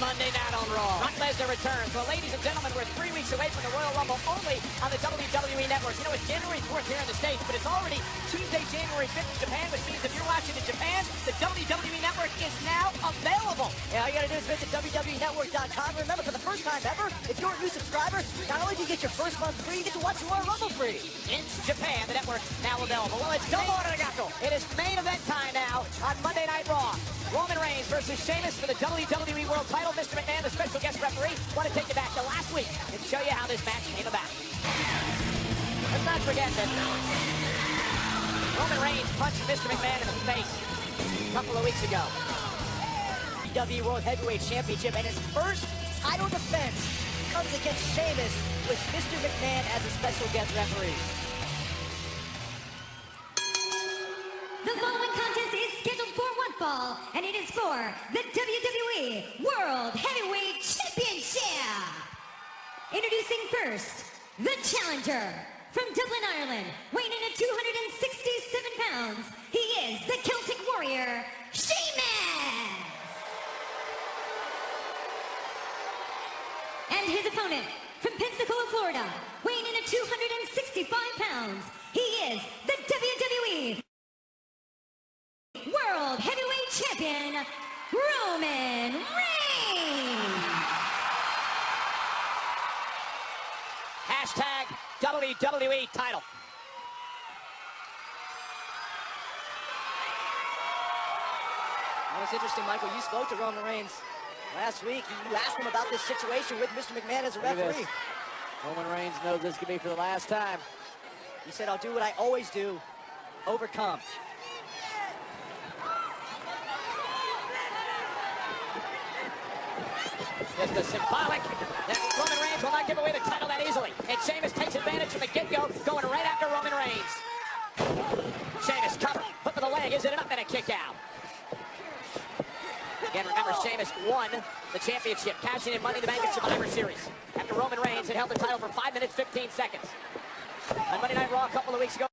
Monday night on Raw. Brock Lesnar returns. Well, ladies and gentlemen, we're 3 weeks away from the Royal Rumble only on the WWE Network. You know, it's January 4th here in the States, but it's already Tuesday, January 5th in Japan, which means if you're watching in Japan, the WWE Network is now available. Yeah, all you gotta do is visit WWENetwork.com. Remember, for the first time ever, if you're a new subscriber, not only do you get your first month free, you get to watch the Royal Rumble free. In Japan, the network's now available. Well, it's it is main event time now on Monday Night Raw. Roman Reigns versus Sheamus for the WWE World title. Mr. McMahon, the special guest referee, want to take you back to last week and show you how this match came about. Let's not forget that Roman Reigns punched Mr. McMahon in the face a couple of weeks ago. WWE World Heavyweight Championship, and his first title defense comes against Sheamus with Mr. McMahon as a special guest referee. The following contest is scheduled for one fall, and it is for the WWE World Heavyweight Championship. Introducing first, the challenger from Dublin, Ireland, weighing in at 267 pounds. He is the Celtic Warrior, Sheamus. And his opponent from Pensacola, Florida, weighing in at 265 pounds. He is the WWE World Heavyweight Champion, Roman Reigns. Hashtag WWE title. Well, it's interesting, Michael, you spoke to Roman Reigns last week. You asked him about this situation with Mr. McMahon as a referee. Roman Reigns knows this could be for the last time. He said, I'll do what I always do, overcome. Just a symbolic that Roman Reigns will not give away the title that easily. And Sheamus takes advantage from the get-go, going right after Roman Reigns. Sheamus cover, hook with the leg, is it enough? And a kick out. Again, remember, Sheamus won the championship, cashing in Money in the Bank at Survivor Series. After Roman Reigns had held the title for 5 minutes, 15 seconds. On Monday Night Raw a couple of weeks ago,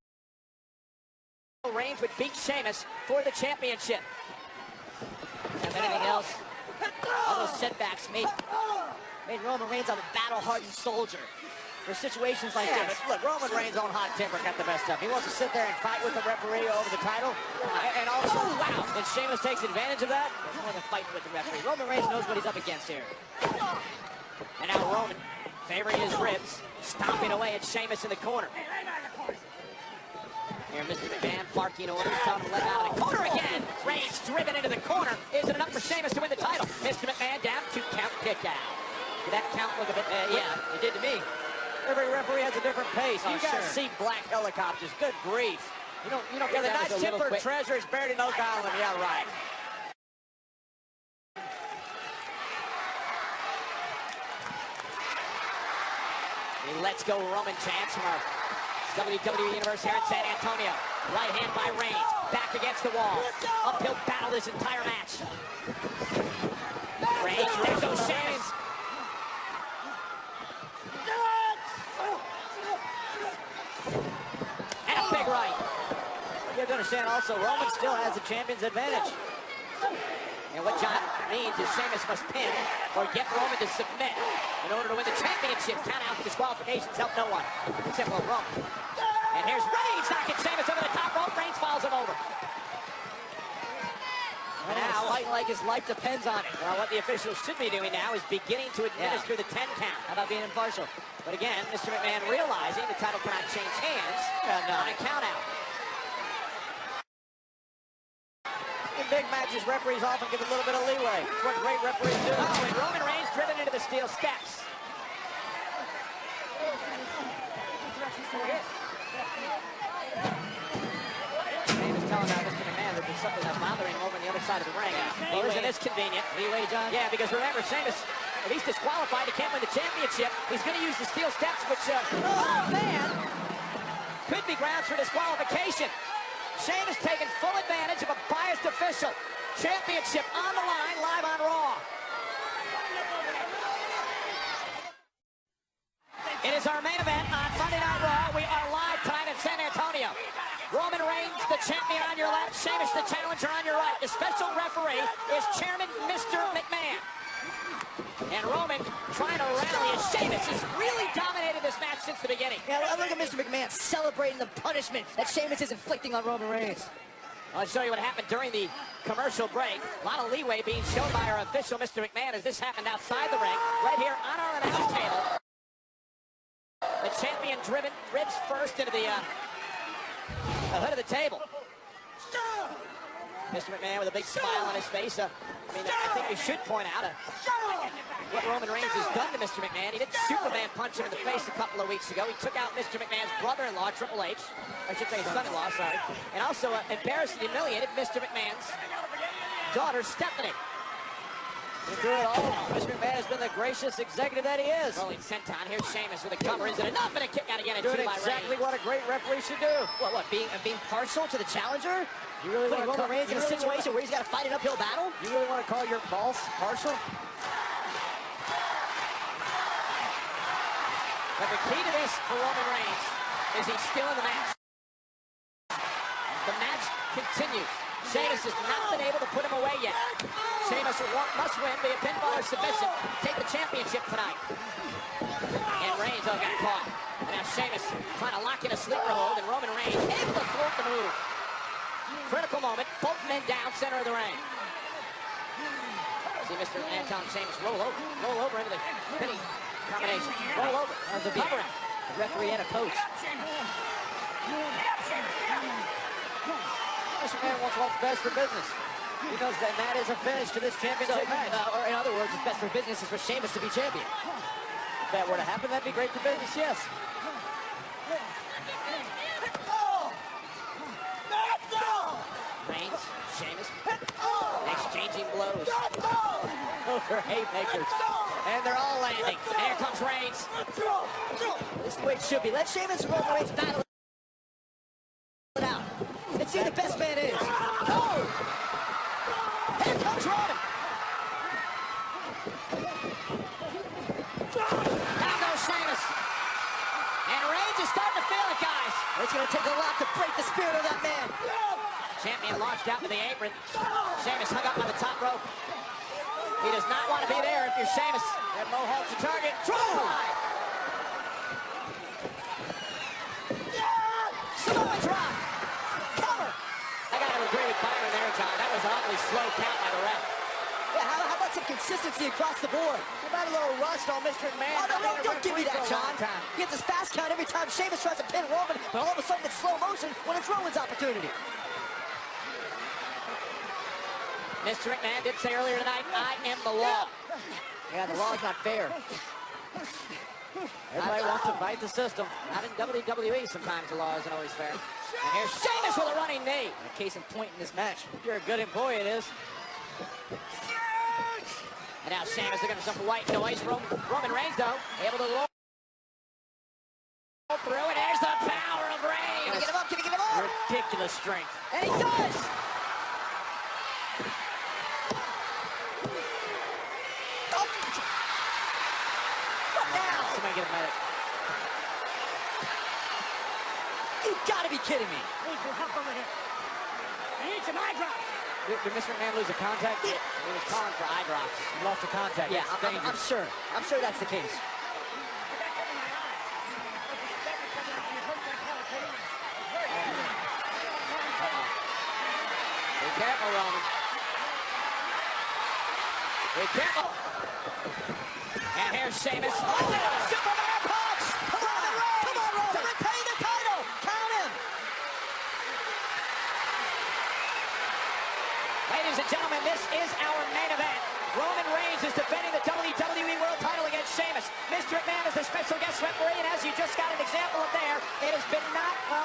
Reigns would beat Sheamus for the championship. If anything else, all those setbacks made Roman Reigns a battle-hardened soldier for situations like this. But look, Roman Reigns' own hot temper got the best of him. He wants to sit there and fight with the referee over the title. And also, wow, and Sheamus takes advantage of that. There's more than fighting with the referee. Roman Reigns knows what he's up against here. And now Roman favoring his ribs, stomping away at Sheamus in the corner. Here, Mr. McMahon barking orders, telling him to let him out of the corner again. Reigns driven into the corner. Is it enough for Sheamus to win the title? Mr. McMahon down, 2-count kick out. Did that count look a bit? Yeah, it did to me. Every referee has a different pace. Oh, You guys see black helicopters. Good grief. You don't Yeah, the that was a little nice-tempered quick. treasure is buried in Oak Island. Yeah, right. He lets go Roman chants from our WWE Universe here in San Antonio. Right hand by Reigns. Back against the wall. Uphill battle this entire match. Reigns, there goes Sheamus. And a big right. You have to understand also, Roman still has the champion's advantage. And what John means is Sheamus must pin or get Roman to submit in order to win the championship. Count out disqualifications help no one. Except for Roman. And here's Reigns knocking Sheamus over the top rope. Reigns falls him over. And now, fighting like his life depends on it. Well, what the officials should be doing now is beginning to administer the 10 count. How about being impartial? But again, Mr. McMahon realizing the title cannot change hands on a count out. In big matches, referees often give a little bit of leeway. It's what great referees do. Oh, and Roman Reigns driven into the steel steps. Sheamus telling Mr. McMahon that there's something that's bothering him over on the other side of the ring. Oh, isn't this convenient? Leeway, John? Yeah, because remember, Sheamus, if he's disqualified, he can't win the championship. He's going to use the steel steps, which, oh, man, could be grounds for disqualification. Sheamus taking full advantage of a biased official. Championship on the line, live on Raw. It is our main event on Monday Night Raw. We are live tonight in San Antonio. Roman Reigns, the champion on your left. Sheamus, the challenger on your right. The special referee is Chairman Mr. McMahon. And Roman trying to rally as Sheamus has really dominated this match since the beginning. Yeah, look at Mr. McMahon celebrating the punishment that Sheamus is inflicting on Roman Reigns. I'll show you what happened during the commercial break. A lot of leeway being shown by our official, Mr. McMahon, as this happened outside the ring, right here on our announce table. The champion driven ribs first into the hood of the table. Mr. McMahon with a big smile on his face. I think we should point out what Roman Reigns has done to Mr. McMahon. He didn't Superman punch him in the face a couple of weeks ago. He took out Mr. McMahon's brother-in-law, Triple H. I should say his son-in-law, sorry. And also embarrassed and humiliated Mr. McMahon's daughter, Stephanie. And through it all, Mr. McMahon has been the gracious executive that he is. Rolling senton. Here's Sheamus with a cover. Is it enough? And a kick out again at 2 Doing by exactly Reigns. what a great referee should do. What, being partial to the challenger? You really Putting want to Roman Reigns in a situation where he's got to fight an uphill battle? You really want to call your boss partial? But the key to this for Roman Reigns is he's still in the match. The match continues. Sheamus has not been able to put him away yet. Sheamus must win via pinfall or submission to take the championship tonight. And Reigns got caught. And now Sheamus trying to lock in a sleeper hold, and Roman Reigns able to thwart the move. Critical moment, both men down, center of the ring. See Mr. Anton Sheamus roll over into the pinning combination. Roll over as a covering. A referee and a coach. Mr. McMahon wants what's best for business. He knows that is a finish to this championship match. Or in other words, what's best for business is for Sheamus to be champion. If that were to happen, that'd be great for business, yes. Reigns, Sheamus, exchanging blows. Over haymakers. And they're all landing. And here comes Reigns. This is the way it should be. Let Sheamus and Roman Reigns battle it out. Let's see who the best man is. Oh! Here comes Roman. Down goes Sheamus. And Reigns is starting to feel it, guys. It's going to take a lot to break the spirit of that man. Champion launched out to the apron. Sheamus hung up on the top rope. He does not want to be there if you're Sheamus. And Mohawk's the target. Samoa drop. Cover. I got to agree with Byron there, John. That was an awfully slow count by the ref. Yeah, how about some consistency across the board? How about a little rust on Mr. McMahon? Oh, no, don't give me that, John. He gets his fast count every time Sheamus tries to pin Roman, but all of a sudden it's slow motion when it's Roman's opportunity. Mr. McMahon did say earlier tonight, I am the law. Yeah, the law's not fair. Everybody wants to fight the system. Not in WWE, sometimes the law isn't always fair. And here's Sheamus with a running knee. A case in point in this match. If you're a good employee, it is. And now Sheamus looking for some white noise. Roman Reigns, though, able to roll through, and there's the power of Reigns. Can he get him up? Can he get him up? Ridiculous strength. And he does. Somebody get a medic. You gotta be kidding me. I need some eye drops. Did Mr. McMahon lose a contact? He was calling for eye drops. He lost a contact. Yeah, It's I'm dangerous. sure. I'm sure that's the case. Be careful, Roman. Be careful. And here's Sheamus. Superman punch! Come on, Roman! Come on, Roman! To retain the title! Count him! Ladies and gentlemen, this is our main event. Roman Reigns is defending the WWE World title against Sheamus. Mr. McMahon is the special guest referee, and as you just got an example of there, it has been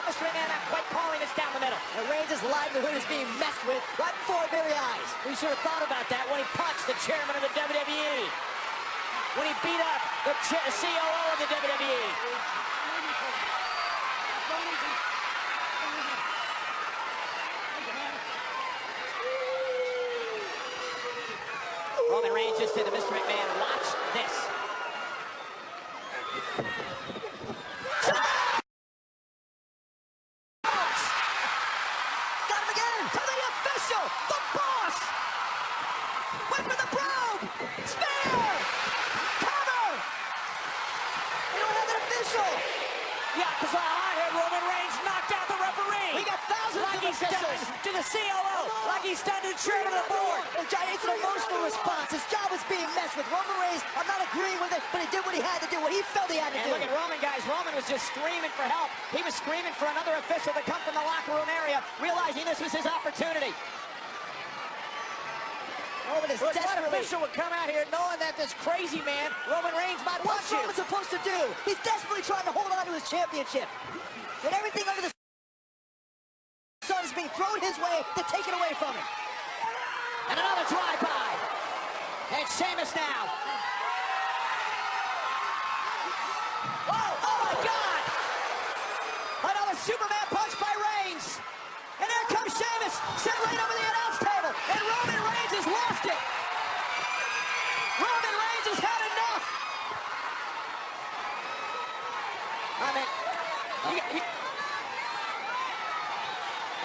Mr. McMahon not quite calling this down the middle. And Reigns' livelihood is being messed with right before our very eyes. We should have thought about that when he punched the chairman of the WWE. When he beat up the COO of the WWE. Roman Reigns just said to Mr. McMahon, watch this. Got him again! To the official, the boss! Went for the probe! Spin! done to the COO, like he's done to the chairman of the board. It's an emotional response. His job was being messed with. Roman Reigns, I'm not agreeing with it, but he did what he had to do, what he felt he had to do. And look at Roman, guys. Roman was just screaming for help. He was screaming for another official to come from the locker room area, realizing this was his opportunity. Roman is What desperately... official would come out here knowing that this crazy man, Roman Reigns, might What's punch you? Roman supposed to do? He's desperately trying to hold on to his championship. And everything under the sun is being thrown his way to take it away from him. And another drive-by. And Sheamus now. Oh my God! Another Superman punch by Reigns. And there comes Sheamus, sent right over the announce table. And Roman Reigns has lost it. Roman Reigns has had enough. I mean,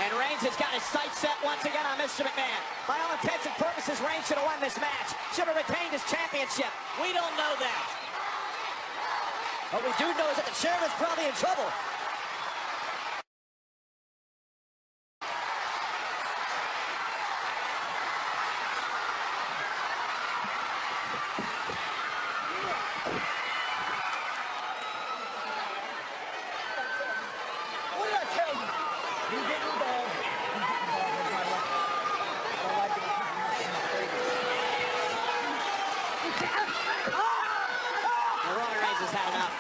and Reigns has got his sights set once again on Mr. McMahon. By all intents and purposes, Reigns should have won this match. Should have retained his championship. We don't know that. What we do know is that the chairman's probably in trouble. What did I tell you? You get involved. And Roman Reigns has had enough.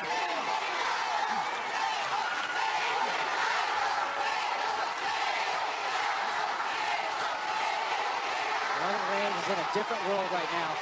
Roman Reigns is in a different world right now.